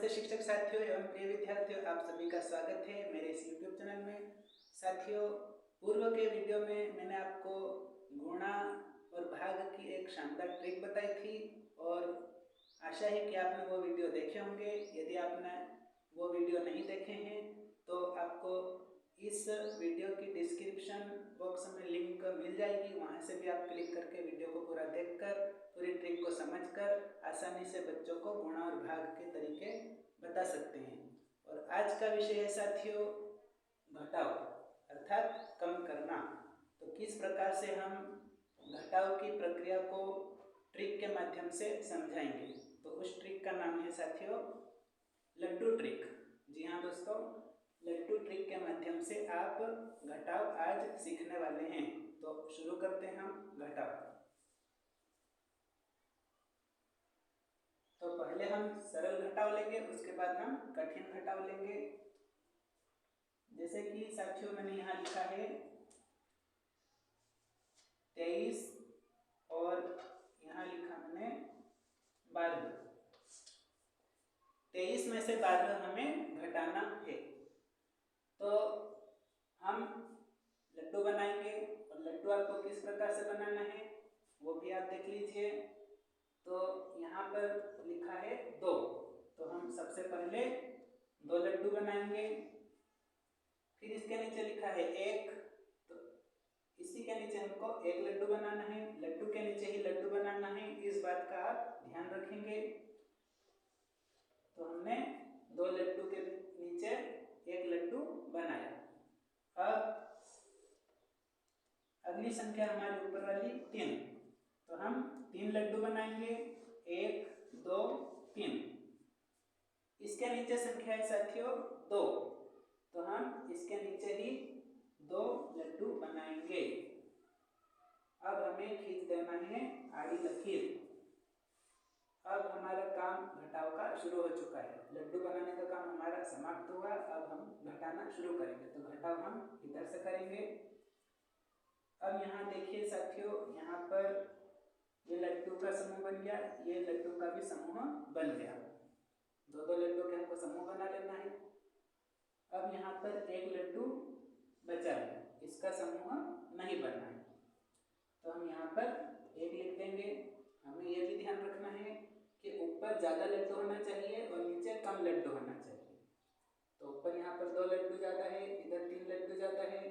नमस्ते शिक्षक साथियों एवं प्रिय विद्यार्थियों, आप सभी का स्वागत है मेरे इस YouTube चैनल में। साथियों, पूर्व के वीडियो में मैंने आपको गुणा और भाग की एक शानदार ट्रिक बताई थी और आशा है कि आपने वो वीडियो देखे होंगे। यदि आपने वो वीडियो नहीं देखे हैं तो आपको इस वीडियो की डिस्क्रिप्शन बॉक्स में लिंक मिल जाएगी, वहाँ से भी आप क्लिक करके वीडियो को पूरा देखकर पूरी ट्रिक को समझकर आसानी से बच्चों को गुणा और भाग के तरीके बता सकते हैं। और आज का विषय है साथियों घटाव अर्थात कम करना। तो किस प्रकार से हम घटाव की प्रक्रिया को ट्रिक के माध्यम से समझाएंगे, तो उस ट्रिक का नाम है साथियों लड्डू ट्रिक। जी हाँ दोस्तों, लड्डू ट्रिक के माध्यम से आप घटाव आज सीखने वाले हैं। तो शुरू करते हैं हम घटाव। तो पहले हम सरल घटाव लेंगे, उसके बाद हम कठिन घटाव लेंगे। जैसे कि साथियों मैंने यहाँ लिखा है 23 और यहाँ लिखा मैंने 12। 23 में से 12 हमें घटाना है। तो हम लड्डू बनाएंगे और लड्डू आपको किस प्रकार से बनाना है वो भी आप देख लीजिए। तो यहाँ पर लिखा है 2, तो हम सबसे पहले 2 लड्डू बनाएंगे। फिर इसके नीचे लिखा है 1, तो इसी के नीचे हमको 1 लड्डू बनाना है। लड्डू के नीचे ही लड्डू बनाना है, इस बात का आप ध्यान रखेंगे। तो हमने 2 लड्डू के नीचे 1 लड्डू बनाया। अब अगली संख्या हमारी ऊपर वाली 3, तो हम 3 लड्डू बनाएंगे, 1 2 3। इसके नीचे संख्या है साथियों 2, तो हम इसके नीचे ही 2 लड्डू बनाएंगे। अब हमें खींच देना है आड़ी लकीर। अब हमारा काम घटाव का शुरू हो चुका है। लड्डू बनाने का काम हमारा समाप्त हुआ। अब हम घटाना शुरू करेंगे। तो घटाव हम इधर से करेंगे। अब यहाँ देखिए साथियों, यहाँ पर ये लड्डू का समूह बन गया, ये लड्डू का भी समूह बन गया। 2 लड्डू के हमको समूह बना लेना है। अब यहाँ पर 1 लड्डू बचा है, इसका समूह नहीं बनना है, तो हम यहाँ पर 1 लिख देंगे। हमें यह भी ध्यान रखना है कि ऊपर ज़्यादा लड्डू होना चाहिए और नीचे कम लड्डू होना चाहिए। तो ऊपर यहाँ पर 2 लड्डू ज़्यादा है, इधर 3 लड्डू ज़्यादा है,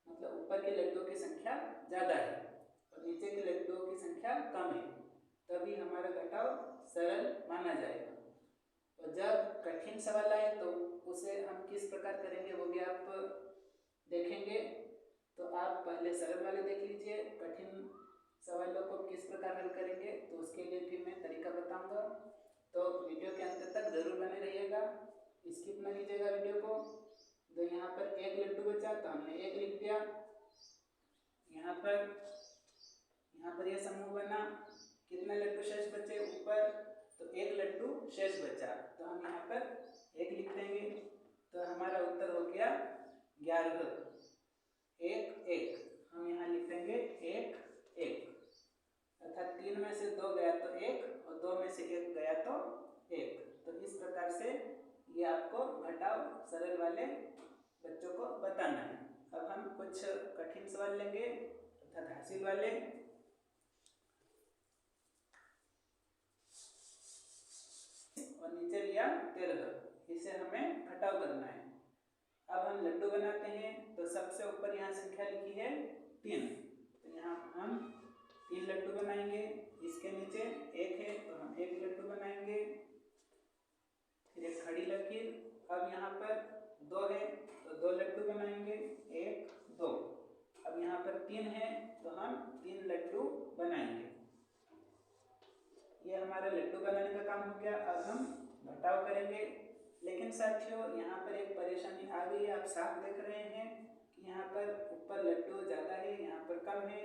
मतलब ऊपर के लड्डू की संख्या ज़्यादा है और नीचे के लड्डुओं की संख्या कम है, तभी हमारा घटाव सरल माना जाएगा। और जब कठिन सवाल आए तो उसे हम किस प्रकार करेंगे वो भी आप देखेंगे। तो आप पहले सरल वाले देख लीजिए, कठिन सवालों को किस प्रकार हल करेंगे तो उसके लिए भी मैं तरीका बताऊंगा। तो वीडियो के अंत तक जरूर बने रहिएगा, स्किप न कीजिएगा वीडियो को। तो यहाँ पर 1 लड्डू बचा, तो हमने 1 लिख दिया। यहाँ पर यह समूह बना। कितने लड्डू शेष बचे ऊपर, तो 1 लड्डू शेष बचा, तो हम यहाँ पर 1 लिख देंगे। तो हमारा उत्तर हो गया 11। 1 1 हम यहाँ लिख देंगे 1 1, अर्थात 3 में से 2 गया तो 1 और 2 में से 1 गया तो 1। तो इस प्रकार से ये आपको घटाव सरल वाले बच्चों को बताना है। अब हम कुछ कठिन सवाल लेंगे अर्थात हासिल वाले। और नीचे लिया 13, इसे हमें घटाव करना है। अब हम लड्डू बनाते हैं। तो सबसे ऊपर यहाँ संख्या लिखी है 3, तो यहाँ हम 3 लड्डू बनाएंगे। इसके नीचे 1 है, तो हम 1 लड्डू बनाएंगे, फिर एक खड़ी लकीर। अब यहाँ पर 2 है, तो 2 लड्डू बनाएंगे, 1 2। अब यहाँ पर 3 है, तो हम 3 लड्डू बनाएंगे। ये हमारा लड्डू बनाने का काम हो गया। अब हम घटाव करेंगे, लेकिन साथियों यहाँ पर एक परेशानी आ गई है। आप साफ देख रहे हैं कि यहाँ पर ऊपर लड्डू ज़्यादा है, यहाँ पर कम है,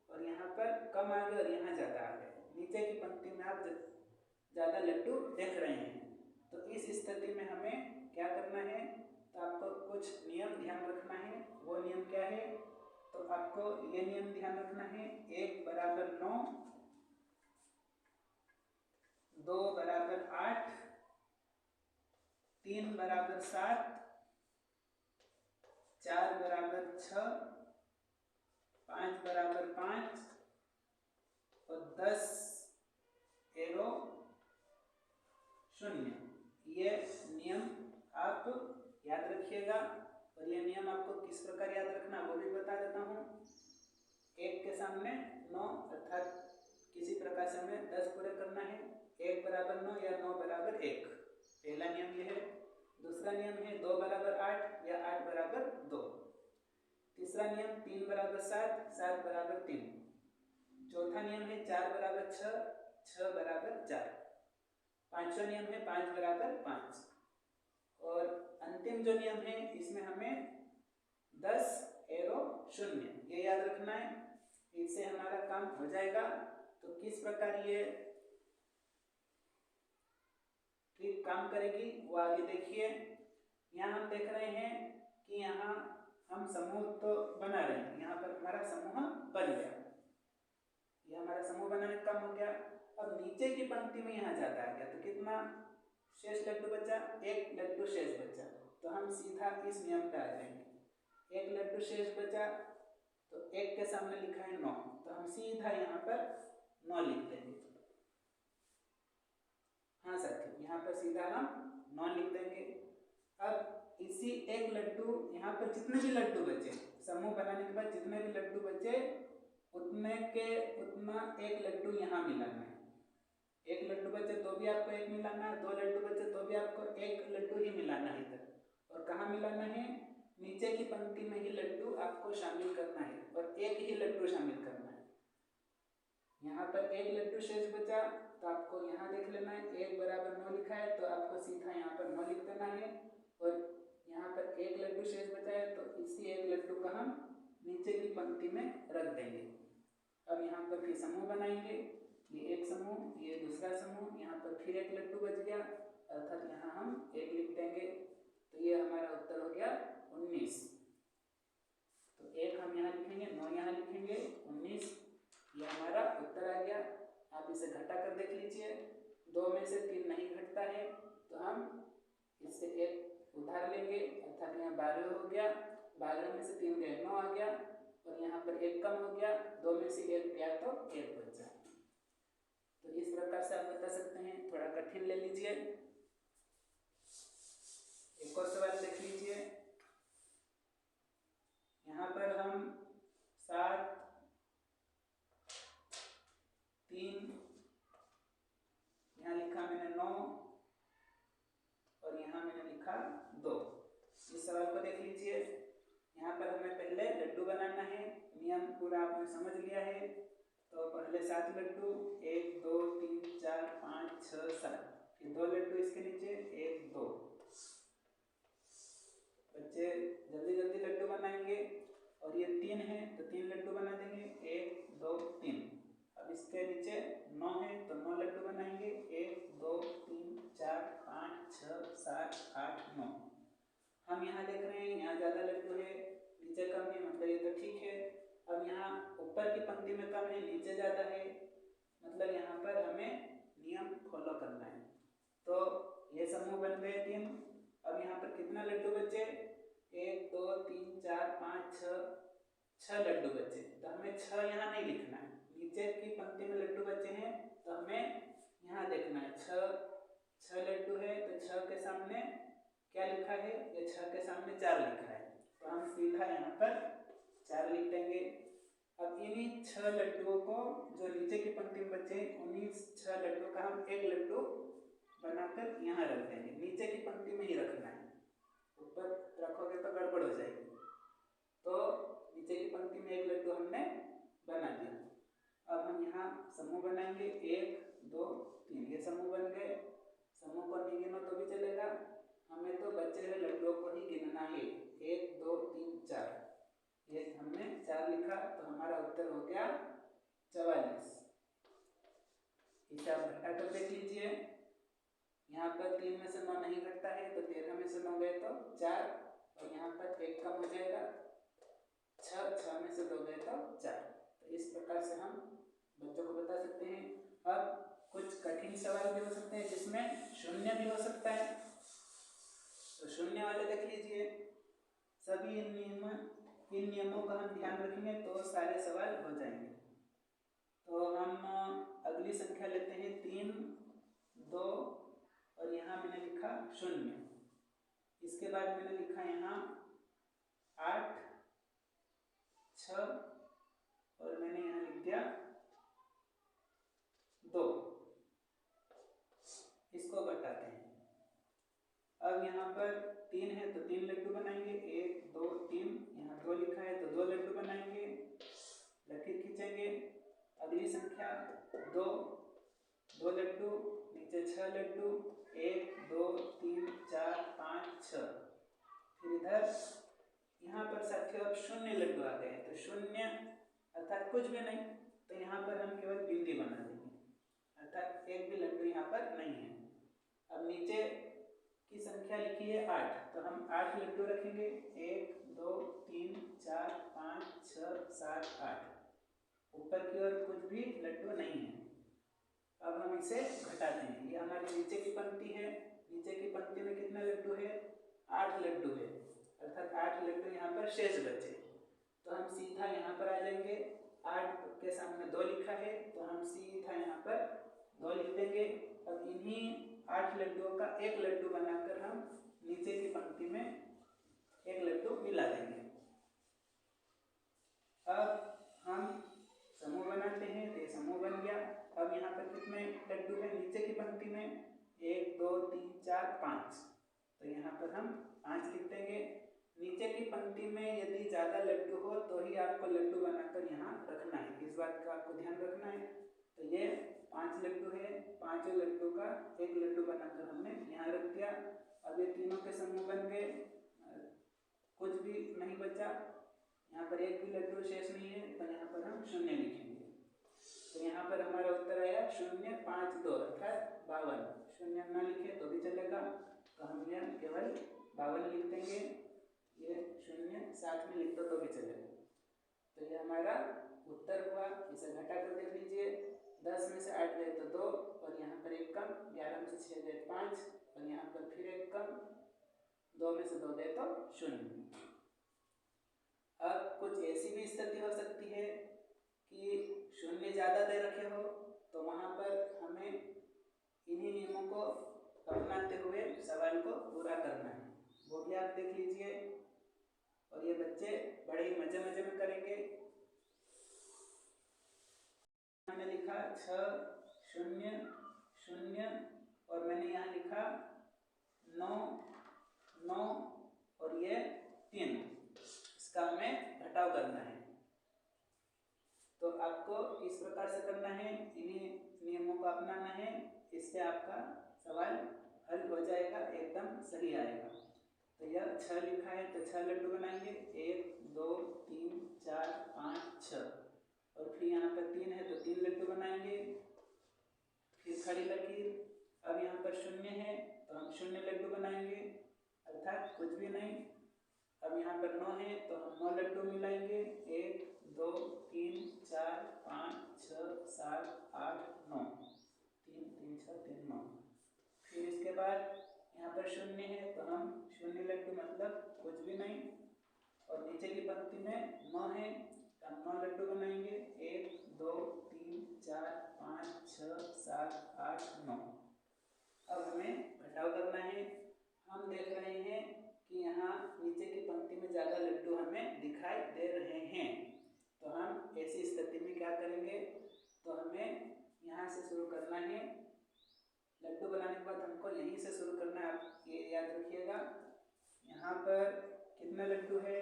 और यहाँ पर कम आ गए और यहाँ ज़्यादा आ गए। नीचे की पंक्ति में आप ज़्यादा लड्डू देख रहे हैं। तो इस स्थिति में हमें क्या करना है, तो आपको कुछ नियम ध्यान रखना है। वो नियम क्या है, तो आपको ये नियम ध्यान रखना है 1 बराबर 9, 2 बराबर 8, 3 बराबर 7, 4 बराबर 6, 5 बराबर 5 और 10 एरो 0। ये नियम आप याद रखिएगा। और ये नियम आपको किस प्रकार याद रखना वो भी बता देता हूँ। 1 के सामने 9 अर्थात किसी प्रकार से हमें 10 पूरे करना है। 1 बराबर 9 या 9 बराबर 1, पहला नियम ये है। दूसरा नियम है 2 बराबर 8 या 8 बराबर 2। तीसरा नियम 3 बराबर 7, 7 बराबर 3। चौथा नियम है 4 बराबर 6, 6 बराबर 4। पांचवा नियम है 5 बराबर 5। और अंतिम जो नियम है इसमें हमें 10 एरो 0 ये याद रखना है। इससे हमारा काम हो जाएगा। तो किस प्रकार ये ट्रिक काम करेगी वो आगे देखिए। यहाँ हम देख रहे हैं कि यहाँ हम समूह तो बना रहे हैं। यहाँ पर हमारा समूह बन गया। ये हमारा समूह बनाने का काम हो गया। अब नीचे की पंक्ति में यहाँ ज्यादा आ गया तो कितना शेष लड्डू बचा? 1 लड्डू शेष बचा। तो हम सीधा इस नियम पे आ जाएंगे। 1 लड्डू शेष बचा तो 1 के सामने लिखा है 9, तो हम सीधा यहाँ पर 9 लिख देंगे। हाँ साथियों, यहाँ पर सीधा हम 9 लिख देंगे। अब इसी 1 लड्डू यहाँ पर जितने भी लड्डू बचे, समूह बनाने के बाद जितने भी लड्डू बचे उतना 1 लड्डू यहाँ मिलाना है। 1 लड्डू बचे तो भी आपको 1 मिलाना है, 2 लड्डू बचे तो भी आपको 1 लड्डू ही मिलाना है इधर। और कहाँ मिलाना है? नीचे की पंक्ति में ही लड्डू आपको शामिल करना है और 1 ही लड्डू शामिल करना है। यहाँ पर 1 लड्डू शेष बचा तो आपको यहाँ देख लेना है 1 बराबर 9 लिखा है तो आपको सीधा यहाँ पर 9 लिख देना है। और यहाँ पर 1 लड्डू शेष बचा है तो इसी 1 लड्डू का हम नीचे की पंक्ति में रख देंगे। अब यहाँ पर फिर समूह बनाएंगे। ये एक समूह, ये दूसरा समूह, यहाँ पर फिर 1 लड्डू बच गया अर्थात यहाँ हम 1 लिख देंगे। तो ये हमारा उत्तर हो गया 19। तो 1 हम यहाँ लिखेंगे, 9 यहाँ लिखेंगे, 19 ये हमारा उत्तर आ गया। आप इसे घटा कर देख लीजिए। 2 में से 3 नहीं घटता है तो हम इससे 1 उधार लेंगे अर्थात यहाँ 12 हो गया। 12 में से 3 गए 9 आ गया और यहाँ पर 1 कम हो गया। 2 में से 1 गया तो 1 बचा। तो इस प्रकार से आप बता सकते हैं। थोड़ा कठिन ले लीजिए। एक और सवाल देख लीजिए। यहाँ पर हम 7, 3, यहाँ लिखा मैंने 9 और यहाँ मैंने लिखा 2। इस सवाल को देख लीजिए। यहाँ पर हमें पहले लड्डू बनाना है। नियम पूरा आपने समझ लिया है। तो पहले 7 लड्डू, 1 2 3 4 5 6 7, फिर 2 लड्डू इसके नीचे, 1 2। बच्चे जल्दी जल्दी लड्डू बनाएंगे। और ये 3 है तो 3 लड्डू बना देंगे, 1 2 3। अब इसके नीचे 9 है तो 9 लड्डू बनाएंगे, 1 2 3 4 5 6 7 8 9। हम यहाँ देख रहे हैं यहाँ ज़्यादा लड्डू है, नीचे कम है, मतलब ये तो ठीक है। अब यहाँ ऊपर की पंक्ति में कम है, नीचे ज़्यादा है, मतलब यहाँ पर हमें नियम फॉलो करना है। तो ये समूह बन गए 3। अब यहाँ पर कितना लड्डू बचे? 1 2 3 4 5 6 लड्डू बचे। तो हमें 6 यहाँ नहीं लिखना है। नीचे की पंक्ति में लड्डू बचे हैं तो हमें यहाँ देखना है 6 लड्डू है तो 6 के सामने क्या लिखा है? ये 6 के सामने 4 लिखा है तो हम सीधा यहाँ पर 4 लिख देंगे। अब इन्हीं 6 लड्डुओं को जो नीचे की पंक्ति में बचे उन्हीं 6 लड्डू का हम 1 लड्डू बनाकर यहाँ रख देंगे। नीचे की पंक्ति में ही रखना है, ऊपर रखोगे तो गड़बड़ हो जाएगी। तो नीचे की पंक्ति में 1 लड्डू हमने बना दिया। अब हम यहाँ समूह बनाएंगे 1 2 3। ये समूह बन गए। समूह को नहीं गिनो तो भी चलेगा, हमें तो बचे हुए लड्डुओं को ही गिनना है। 1 2 3 4। ये हमने 4 लिखा तो हमारा उत्तर हो गया 44। इसे आप घटा कर देख लीजिए। यहाँ पर 3 में से 9 नहीं घटता है तो 13 में से 9 गए तो 4 और यहाँ पर 1 कम हो जाएगा, 6 में से 2 गए तो 4। तो इस प्रकार से हम बच्चों को बता सकते हैं। अब कुछ कठिन सवाल भी हो सकते हैं जिसमें शून्य भी हो सकता है। शून्य वाले देख लीजिए, सभी इन नियमों का हम ध्यान रखेंगे तो सारे सवाल हो जाएंगे। तो हम अगली संख्या लेते हैं 3, 2 और यहाँ मैंने लिखा 0। इसके बाद मैंने लिखा यहाँ 8, 6 और मैंने यहाँ लिख दिया 2। इसको घटाते हैं। अब यहाँ पर 3 है तो 3 लड्डू बनाएंगे, 1, 2, 3। यहाँ 2 लिखा है तो 2 लड्डू बनाएंगे, लकीर खींचेंगे। अगली संख्या 2, 2 लड्डू, नीचे 6 लड्डू, 1, 2, 3, 4, 5, 6। फिर इधर यहाँ पर साथियों अब 0 लड्डू आ गए, तो 0 अर्थात कुछ भी नहीं, तो यहाँ पर हम केवल बिंदी बना देंगे, अर्थात एक भी लड्डू यहाँ पर नहीं है। अब नीचे की संख्या लिखी है 8, तो हम 8 लड्डू रखेंगे, 1, 2, 3, 4, 5, 6, 7, 8। ऊपर की ओर कुछ भी लड्डू नहीं है। अब हम इसे घटाते हैं। ये हमारी नीचे की पंक्ति है, नीचे की पंक्ति में कितने लड्डू है? 8 लड्डू है, अर्थात 8 लड्डू यहाँ पर शेष बचे। तो हम सीधा यहाँ पर आ जाएंगे, 8 के सामने 2 लिखा है तो हम सीधा यहाँ पर 2 लिख देंगे। अब इन्हीं 8 लड्डुओं का एक लड्डू बनाकर हम नीचे की पंक्ति में एक लड्डू मिला देंगे। अब हम समूह बनाते हैं, तो ये समूह बन गया। अब यहाँ पर कितने लड्डू हैं नीचे की पंक्ति में? 1, 2, 3, 4, 5। तो यहाँ पर हम 5 लिख देंगे। नीचे की पंक्ति में यदि ज़्यादा लड्डू हो तो ही आपको लड्डू बनाकर यहाँ रखना है, इस बात का आपको ध्यान रखना है। तो ये 5 लड्डू है, 5 लड्डू का एक लड्डू बनाकर हमने यहाँ रख दिया। अब ये तीनों के समूह बन गए, कुछ भी नहीं बचा, यहाँ पर एक भी लड्डू शेष नहीं है, तो यहाँ पर हम 0 लिखेंगे। तो यहाँ पर हमारा उत्तर आया 0, 5, 2 अर्थात 52। 0 ना लिखे तो भी चलेगा, तो हम यहाँ केवल 52 लिख देंगे। ये 0 साथ में लिख दो तो भी चलेगा। तो ये हमारा उत्तर हुआ। इसे घटा कर देख लीजिए, 10 में से 8 गए तो 2 और यहाँ पर 1 कम, 11 में से 6 गए 5 और यहाँ पर फिर 1 कम, 2 में से 2 गए तो 0। अब कुछ ऐसी भी स्थिति हो सकती है कि 0 ज़्यादा दे रखे हो, तो वहाँ पर हमें इन्हीं नियमों को अपनाते हुए सवाल को पूरा करना है, वो भी आप देख लीजिए। और ये बच्चे बड़े ही मजे मजे में करेंगे। मैंने लिखा 6, 0, 0 और मैंने यहाँ लिखा 9, 9 और ये 3। इसका हमें घटाव करना है, तो आपको इस प्रकार से करना है, इन्हीं नियमों को अपनाना है, इससे आपका सवाल हल हो जाएगा, एकदम सही आएगा। तो यह 6 लिखा है तो 6 लड्डू बनाएंगे, 1, 2, 3, 4, 5, 6 और फिर यहाँ पर 3 है तो 3 लड्डू बनाएंगे, फिर खड़ी लकीर। अब यहाँ पर 0 है तो हम 0 लड्डू बनाएंगे, अर्थात कुछ भी नहीं। अब यहाँ पर 9 है तो हम 9 लड्डू मिलाएंगे, 1, 2, 3, 4, 5, 6, 7, 8, 9, 3, 3, 6, 3, 9। फिर इसके बाद यहाँ पर 0 है तो हम 0 लड्डू मतलब कुछ भी नहीं, और नीचे की पंक्ति में 9 है तो हम 9 लड्डू बनाएंगे, 1, 2, 3, 4, 5, 6, 7, 8, 9। अब हमें घटाव करना है। हम देख रहे हैं कि यहाँ नीचे की पंक्ति में ज़्यादा लड्डू हमें दिखाई दे रहे हैं, तो हम ऐसी स्थिति में क्या करेंगे? तो हमें यहाँ से शुरू करना है। लड्डू बनाने के बाद हमको यहीं से शुरू करना है, आप ये याद रखिएगा। यहाँ पर कितने लड्डू है?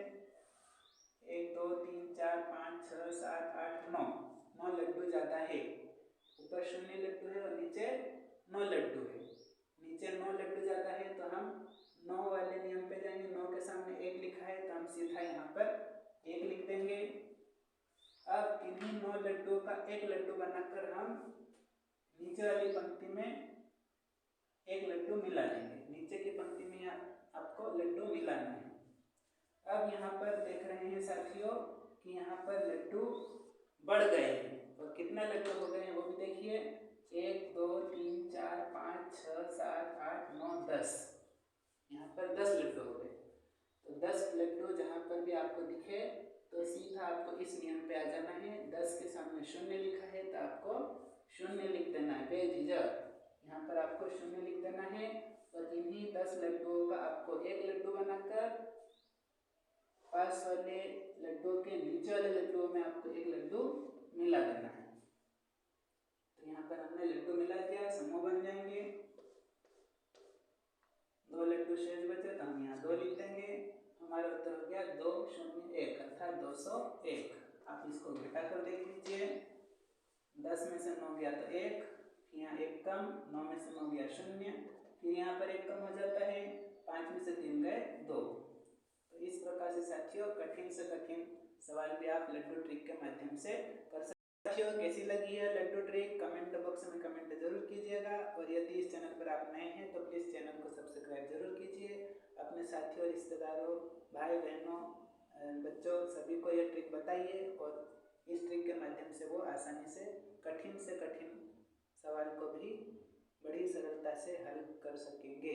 1, 2, 3, 4, 5, 6, 7, 8, 9। 9 लड्डू ज़्यादा है, ऊपर 0 लड्डू है और नीचे 9 लड्डू है। नीचे 9 लड्डू ज़्यादा है तो हम 9 वाले नियम पे जाएंगे। 9 के सामने 1 लिखा है तो हम सीधा यहाँ पर 1 लिख देंगे। अब इन्हीं 9 लड्डुओं का एक लड्डू बनाकर हम नीचे वाली पंक्ति में एक लड्डू मिला देंगे। नीचे की पंक्ति में आपको लड्डू मिलाना है। अब यहाँ पर देख रहे हैं साथियों कि यहाँ पर लड्डू बढ़ गए हैं, और कितना लड्डू हो गए हैं वो भी देखिए। 1, 2, 3, 4, 5, 6, 7, 8, 9, 10। यहाँ पर 10 लड्डू आपको इस नियम पे आ जाना है। 10 के सामने 0 लिखा है तो आपको 0 लिख देना है बेझिझक। यहाँ पर आपको 0 लिख देना है और इन्हीं 10 लड्डुओं का आपको एक लड्डू बनाकर पास वाले लड्डुओं के नीचे वाले लड्डुओं में आपको एक लड्डू मिला देना है। तो यहाँ पर हमने लड्डू मिला दिया, समूह बन जाएंगे। 2 लड्डू शेष बचे तो हम यहाँ 2 लिख देंगे। हमारा उत्तर हो गया 201 अर्थात 201। आप इसको घटा कर देख लीजिए। 10 में से 9 गया तो 1, यहाँ 1 कम, 9 में से 9 गया 0, फिर यहाँ पर 1 कम हो जाता है, 5 में से 3 गए 2। तो इस प्रकार से साथियों कठिन से कठिन सवाल भी आप लड्डू ट्रिक के माध्यम से कर सकते हैं। साथियों कैसी लगी है लड्डू ट्रिक कमेंट बॉक्स में कमेंट जरूर कीजिएगा और यदि इस चैनल पर आप नए हैं तो प्लीज़ चैनल को सब्सक्राइब जरूर कीजिए। अपने साथियों, रिश्तेदारों, भाई बहनों, बच्चों सभी को यह ट्रिक बताइए और इस ट्रिक के माध्यम से वो आसानी से कठिन सवाल को भी बड़ी सरलता से हल कर सकेंगे।